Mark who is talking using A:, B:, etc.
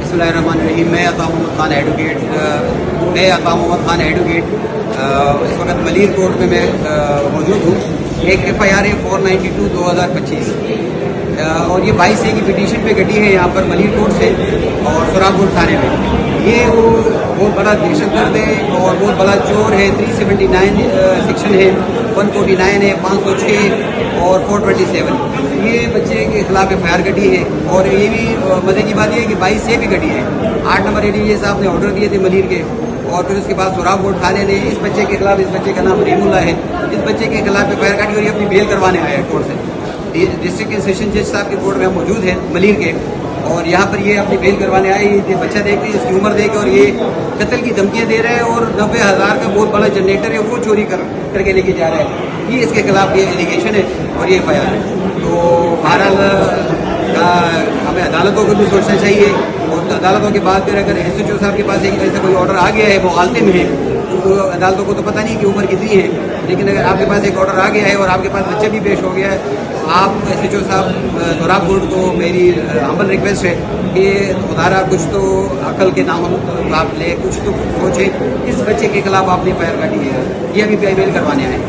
A: बिस्मिल्लाहिर्रहमानिर्रहीम। मैं अता मोहम्मद खान एडवोकेट इस वक्त मलीर कोर्ट में मैं मौजूद हूँ। एक FIR है 492/2025 और ये 22A की पिटीशन पे गड्डी है यहाँ पर मलीर कोर्ट से और सुरापुर थाने में। ये वो बहुत बड़ा दहशतगर्द है और बहुत बड़ा चोर है। 379 सेक्शन है, 149 है, 506 और 427। ये बच्चे के खिलाफ FIR गड्डी है और ये भी मजे की बात ये है कि 22A भी गड्डी है। 8 नंबर ADJ साहब ने ऑर्डर दिए थे मलीर के और फिर उसके बाद सुरापुर थाने ने इस बच्चे के खिलाफ, इस बच्चे का नाम रहीमुल्लाह है, इस बच्चे के खिलाफ FIR काटी और ये अपनी बेल करवाने आया है कोर्ट से। डिस्ट्रिक्ट एंड सेशन जज साहब के कोर्ट में हम मौजूद हैं मलीर के और यहाँ पर ये अपनी बेल करवाने आए। ये बच्चा देख के इसकी उम्र देख के और ये कत्ल की धमकियाँ दे रहे हैं और 90,000 का बहुत बड़ा जनरेटर है वो चोरी करके लेके जा रहा है। ये इसके खिलाफ ये एलिगेशन है और ये FIR है। तो बहरहाल हमें अदालतों को भी सोचना चाहिए और अदालतों के बाद फिर अगर SHO साहब के पास एक ऐसा कोई ऑर्डर आ गया है, वो हालते में है, तो अदालतों को तो पता नहीं कि उम्र कितनी है, लेकिन अगर आपके पास एक ऑर्डर आ गया है और आपके पास बच्चे भी पेश हो गया है, तो आप SHO साहब सुरापुर को मेरी हम्बल रिक्वेस्ट है कि खुदारा कुछ तो अकल के नाम आप ले, कुछ तो सोचें। इस बच्चे के खिलाफ आपने FIR काटी है, ये अभी बेल करवाने आए।